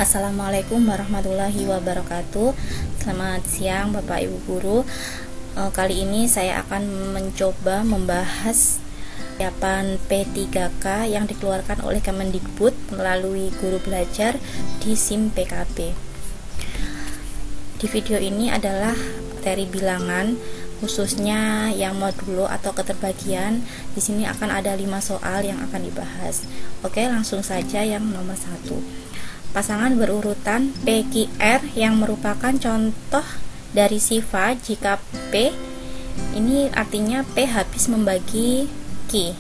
Assalamualaikum warahmatullahi wabarakatuh. Selamat siang Bapak Ibu Guru. Kali ini saya akan mencoba membahas persiapan P3K yang dikeluarkan oleh Kemendikbud melalui guru belajar di SIM PKB. Di video ini adalah materi bilangan, khususnya yang modulo atau keterbagian. Di sini akan ada 5 soal yang akan dibahas. Oke, langsung saja yang nomor 1. Pasangan berurutan PQR yang merupakan contoh dari sifat jika P ini artinya P habis membagi Q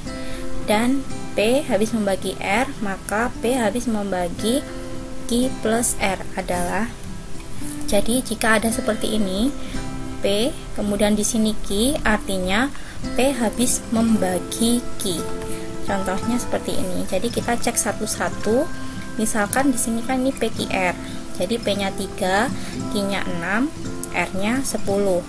dan P habis membagi R, maka P habis membagi Q plus R adalah, jadi jika ada seperti ini P kemudian di sini Q, artinya P habis membagi Q. Contohnya seperti ini. Jadi kita cek satu-satu. Misalkan di sini kan ini PQR. Jadi P-nya 3, Q-nya 6, R-nya 10.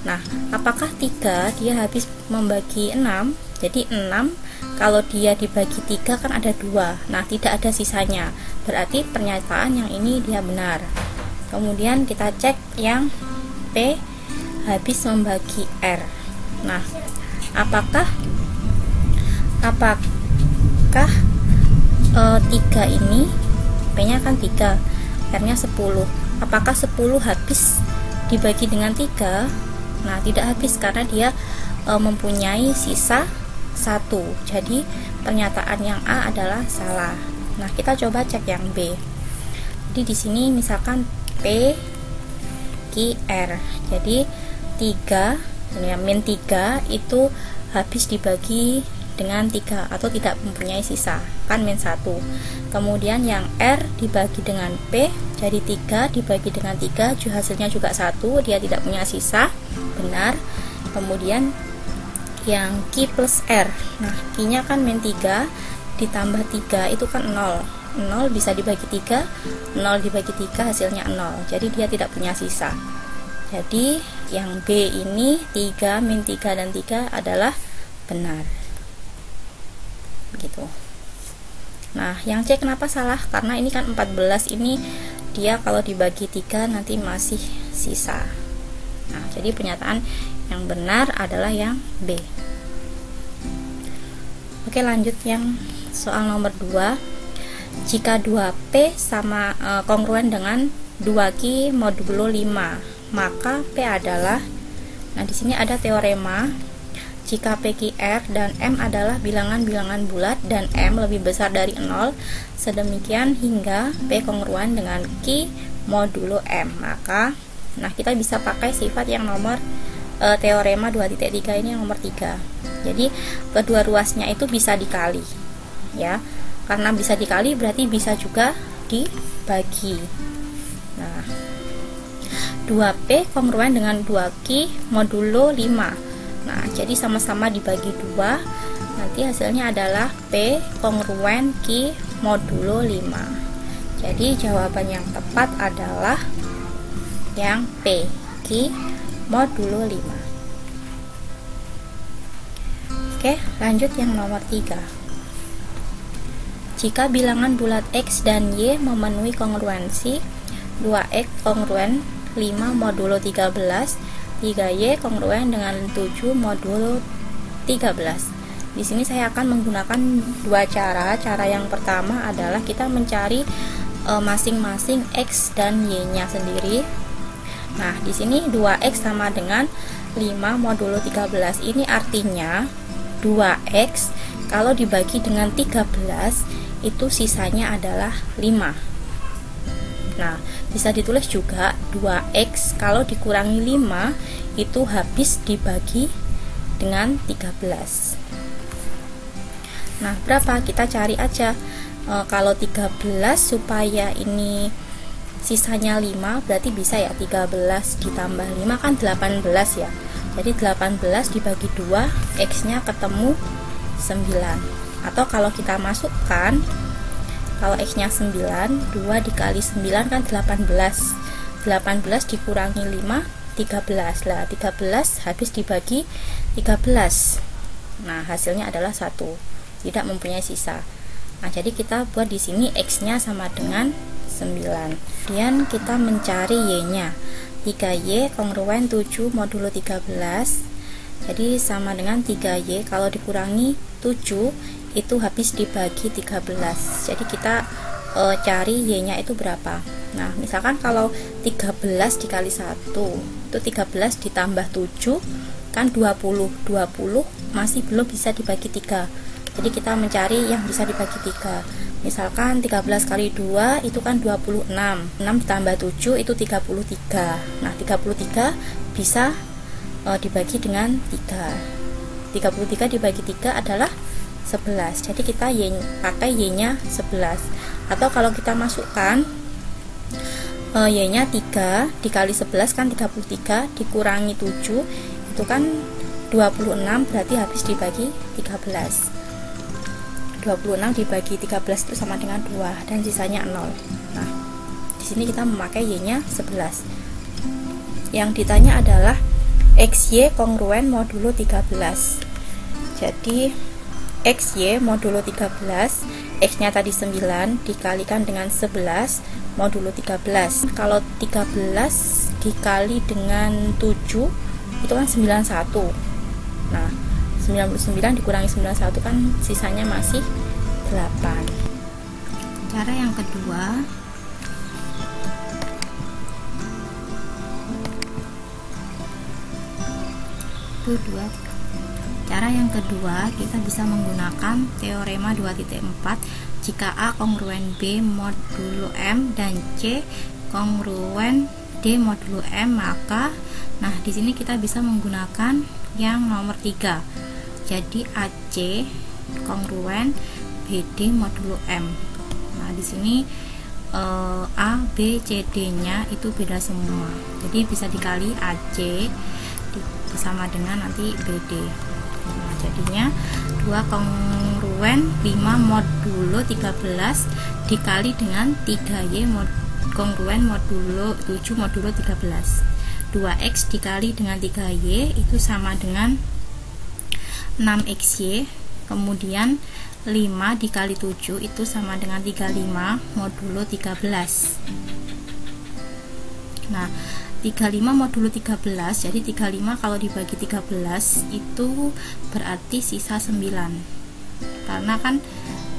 Nah, apakah 3 dia habis membagi 6? Jadi 6 kalau dia dibagi 3 kan ada 2. Nah, tidak ada sisanya. Berarti pernyataan yang ini dia benar. Kemudian kita cek yang P habis membagi R. Nah, apakah 3 ini P nya kan 3, R nya 10. Apakah 10 habis dibagi dengan 3? Nah, tidak habis karena dia mempunyai sisa 1. Jadi pernyataan yang A adalah salah. Nah, kita coba cek yang B. Jadi di sini misalkan P Q R. Jadi 3 min 3 itu habis dibagi dengan 3 atau tidak mempunyai sisa, kan min 1. Kemudian yang R dibagi dengan P, jadi 3 dibagi dengan 3 hasilnya juga 1, dia tidak punya sisa, benar. Kemudian yang Q plus R, nah Q nya kan min 3 ditambah 3 itu kan 0 bisa dibagi 3, 0 dibagi 3 hasilnya 0, jadi dia tidak punya sisa. Jadi yang B ini 3, min 3 dan 3 adalah benar gitu. Nah, yang C kenapa salah? Karena ini kan 14 ini dia kalau dibagi 3 nanti masih sisa. Nah, jadi pernyataan yang benar adalah yang B. Oke, lanjut yang soal nomor 2. Jika 2P sama kongruen dengan 2Q modulo 5, maka P adalah, nah di sini ada teorema jika PQR dan M adalah bilangan-bilangan bulat dan M lebih besar dari 0, sedemikian hingga P kongruen dengan Q modulo M, maka nah kita bisa pakai sifat yang nomor teorema 2.3 ini yang nomor 3. Jadi kedua ruasnya itu bisa dikali ya, karena bisa dikali berarti bisa juga dibagi. Nah, 2P kongruen dengan 2Q modulo 5. Nah, jadi sama-sama dibagi 2, nanti hasilnya adalah P kongruen Q modulo 5. Jadi jawaban yang tepat adalah yang P, Q modulo 5. Oke, lanjut yang nomor 3. Jika bilangan bulat X dan Y memenuhi kongruensi, 2X kongruen 5 modulo 13, 3Y kongruen dengan 7 modulo 13. Di sini saya akan menggunakan dua cara. Cara yang pertama adalah kita mencari masing-masing X dan Y-nya sendiri. Nah, di sini 2X sama dengan 5 modulo 13. Ini artinya 2X kalau dibagi dengan 13 itu sisanya adalah 5. Nah, bisa ditulis juga 2X kalau dikurangi 5 itu habis dibagi dengan 13. Nah, berapa? Kita cari aja. Kalau 13 supaya ini sisanya 5 berarti bisa ya 13 ditambah 5 kan 18 ya. Jadi 18 dibagi 2, X-nya ketemu 9. Atau kalau kita masukkan, kalau X-nya 9, 2 dikali 9 kan 18. 18 dikurangi 5, 13. Lah, 13 habis dibagi 13. Nah, hasilnya adalah 1. Tidak mempunyai sisa. Nah, jadi kita buat di sini X-nya sama dengan 9. Kemudian kita mencari Y-nya. 3Y kongruen 7 modulo 13. Jadi sama dengan 3Y kalau dikurangi 7 itu habis dibagi 13. Jadi kita cari Y-nya itu berapa. Nah, misalkan kalau 13 dikali 1 itu 13 ditambah 7 kan 20 masih belum bisa dibagi 3. Jadi kita mencari yang bisa dibagi 3. Misalkan 13 kali 2 itu kan 26. 6 ditambah 7 itu 33. Nah, 33 bisa dibagi dengan 3. 33 dibagi 3 adalah 11. Jadi kita pakai Y-nya 11. Atau kalau kita masukkan Y-nya 3 dikali 11 kan 33 dikurangi 7 itu kan 26, berarti habis dibagi 13. 26 dibagi 13 itu sama dengan 2 dan sisanya 0. Nah, di sini kita memakai Y-nya 11. Yang ditanya adalah XY kongruen modulo 13. Jadi XY modulo 13, X-nya tadi 9 dikalikan dengan 11 modulo 13. Kalau 13 dikali dengan 7 itu kan 91. Nah, 99 dikurangi 91 kan sisanya masih 8. Cara yang kedua, cara yang kedua kita bisa menggunakan teorema 2.4 jika A kongruen B modulo M dan C kongruen D modulo M, maka nah di sini kita bisa menggunakan yang nomor 3. Jadi AC kongruen BD modulo M. Nah, di sini A, B, C, D-nya itu beda semua. Jadi bisa dikali AC sama dengan nanti BD. Nah, jadinya 2 kongruen 5 modulo 13 dikali dengan 3Y kongruen modulo 7 modulo 13. 2X dikali dengan 3Y itu sama dengan 6XY. Kemudian 5 dikali 7 itu sama dengan 35 modulo 13. Nah, 35 modulo 13, jadi 35 kalau dibagi 13 itu berarti sisa 9. Karena kan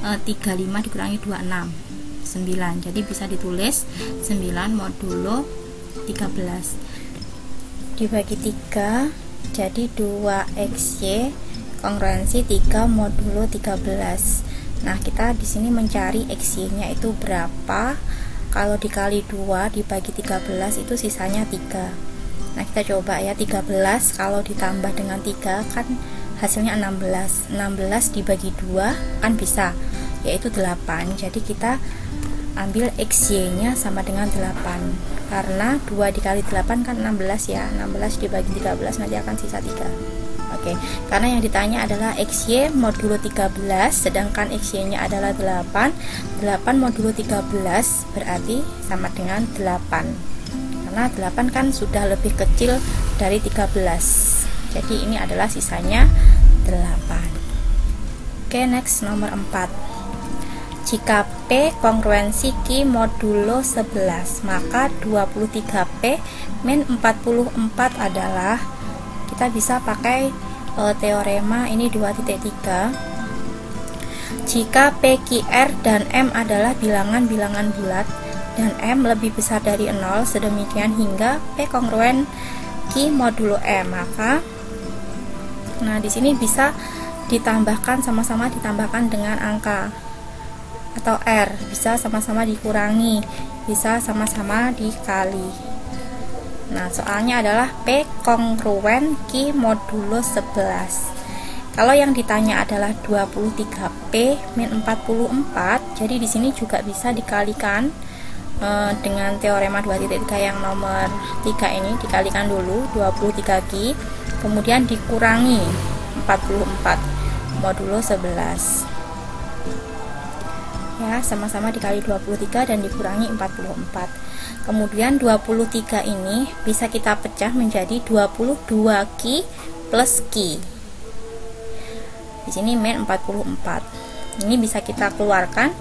35 dikurangi 26, 9. Jadi bisa ditulis 9 modulo 13. Dibagi 3 jadi 2XY kongruensi 3 modulo 13. Nah, kita di sini mencari XY-nya itu berapa. Kalau dikali 2 dibagi 13 itu sisanya 3. Nah, kita coba ya, 13 kalau ditambah dengan 3 kan hasilnya 16. 16 dibagi 2 kan bisa, yaitu 8. Jadi kita ambil XY-nya sama dengan 8. Karena 2 dikali 8 kan 16 ya. 16 dibagi 13 nanti akan sisa 3. Oke, karena yang ditanya adalah XY modulo 13, sedangkan XY-nya adalah 8. 8 modulo 13 berarti sama dengan 8. Karena 8 kan sudah lebih kecil dari 13. Jadi ini adalah sisanya 8. Oke, next nomor 4. Jika P kongruensi Q modulo 11, maka 23P min 44 adalah, kita bisa pakai teorema ini 2.3. Jika P, Q, R dan M adalah bilangan-bilangan bulat dan M lebih besar dari 0, sedemikian hingga P kongruen Q modulo M, maka nah di sini bisa ditambahkan, sama-sama ditambahkan dengan angka atau R, bisa sama-sama dikurangi, bisa sama-sama dikali. Nah, soalnya adalah P kongruen Q modulo 11. Kalau yang ditanya adalah 23P min 44, jadi di sini juga bisa dikalikan dengan teorema 2.3 yang nomor 3 ini, dikalikan dulu 23Q, kemudian dikurangi 44 modulo 11. Ya, sama-sama dikali 23 dan dikurangi 44. Kemudian 23 ini bisa kita pecah menjadi 22Q plus Q. Di sini min 44. Ini bisa kita keluarkan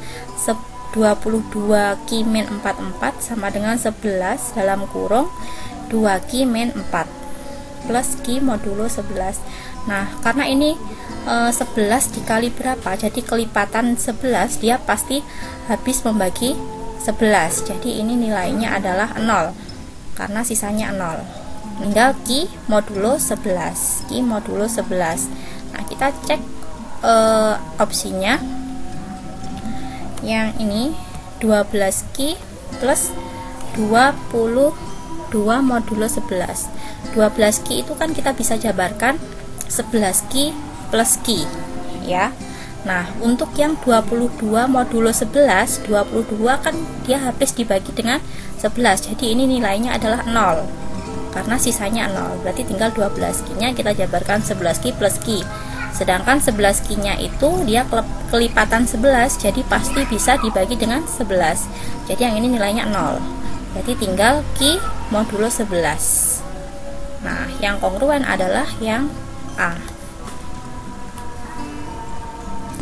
22 Q min 44 sama dengan 11 dalam kurung 2 Q min 4 plus Q modulo 11. Nah, karena ini 11 dikali berapa, jadi kelipatan 11 dia pasti habis membagi 11, jadi ini nilainya adalah 0 karena sisanya 0. Tinggal Q modulo 11, Q modulo 11. Nah, kita cek opsinya yang ini 12 Q plus 22 modulo 11. 12 Q itu kan kita bisa jabarkan 11 Q plus Q ya. Nah, untuk yang 22 modulo 11, 22 kan dia habis dibagi dengan 11, jadi ini nilainya adalah 0 karena sisanya 0, berarti tinggal 12 Q nya kita jabarkan 11 Q plus Q. Sedangkan 11 Q nya itu dia kelipatan 11, jadi pasti bisa dibagi dengan 11, jadi yang ini nilainya 0, berarti tinggal Q modulo 11. Nah, yang kongruen adalah yang A.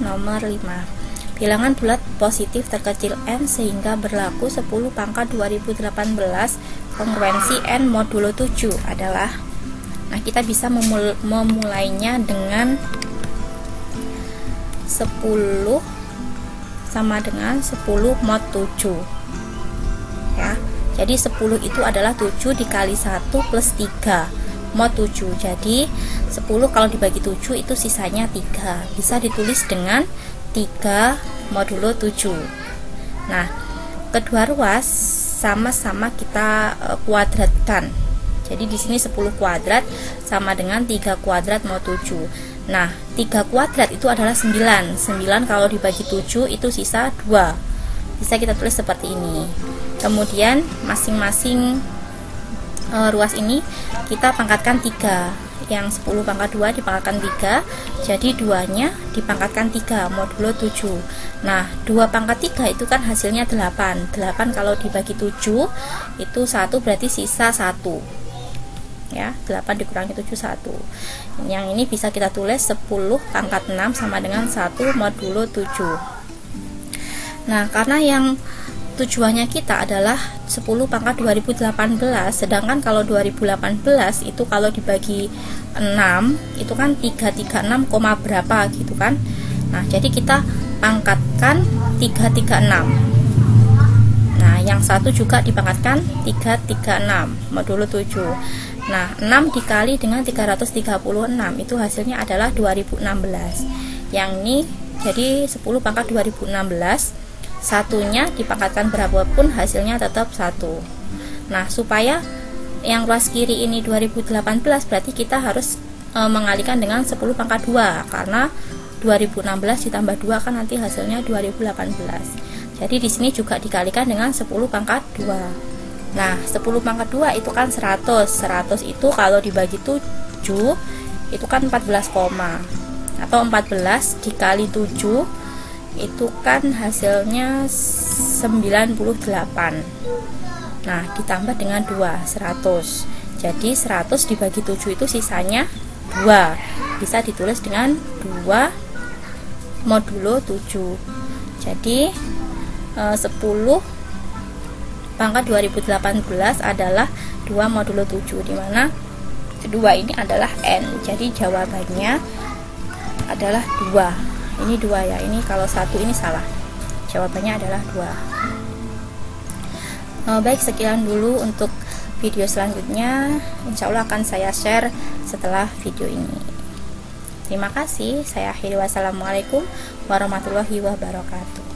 Nomor 5. Bilangan bulat positif terkecil n sehingga berlaku 10 pangkat 2018 kongruensi n modulo 7 adalah. Nah, kita bisa memulainya dengan 10 sama dengan 10 mod 7 ya. Jadi 10 itu adalah 7 dikali 1 plus 3 mod 7. Jadi 10 kalau dibagi 7 itu sisanya 3. Bisa ditulis dengan 3 modulo 7. Nah, kedua ruas sama-sama kita kuadratkan. Jadi di sini 10 kuadrat sama dengan 3 kuadrat mod 7. Nah, 3 kuadrat itu adalah 9. 9 kalau dibagi 7 itu sisa 2. Bisa kita tulis seperti ini. Kemudian masing-masing ruas ini kita pangkatkan 3. Yang 10 pangkat 2 dipangkatkan 3, jadi 2-nya dipangkatkan 3 modulo 7. Nah, 2 pangkat 3 itu kan hasilnya 8. 8 kalau dibagi 7 itu 1, berarti sisa 1 ya. 8 dikurangi 7 1. Yang ini bisa kita tulis 10 pangkat 6 sama dengan 1 modulo 7. Nah, karena yang tujuannya kita adalah 10 pangkat 2018, sedangkan kalau 2018 itu kalau dibagi 6 itu kan 336, berapa gitu kan. Nah, jadi kita pangkatkan 336. Nah, yang satu juga dipangkatkan 336 modulo 7. Nah, 6 dikali dengan 336 itu hasilnya adalah 2016. Yang ini jadi 10 pangkat 2016, satunya dipangkatkan berapapun hasilnya tetap 1. Nah, supaya yang ruas kiri ini 2018 berarti kita harus mengalihkan dengan 10 pangkat 2 karena 2016 ditambah 2 kan nanti hasilnya 2018. Jadi di sini juga dikalikan dengan 10 pangkat 2. Nah, 10 pangkat 2 itu kan 100. 100 itu kalau dibagi 7 itu kan 14 koma, atau 14 dikali 7 itu kan hasilnya 98. Nah, ditambah dengan 2, 100. Jadi 100 dibagi 7 itu sisanya 2. Bisa ditulis dengan 2 modulo 7. Jadi 10 pangkat 2018 adalah 2 modulo 7, dimana 2 ini adalah N. Jadi jawabannya adalah 2. Ini 2 ya, ini kalau 1 ini salah, jawabannya adalah 2. Baik, sekian dulu untuk video selanjutnya. Insya Allah akan saya share setelah video ini. Terima kasih, saya akhiri. Wassalamualaikum warahmatullahi wabarakatuh.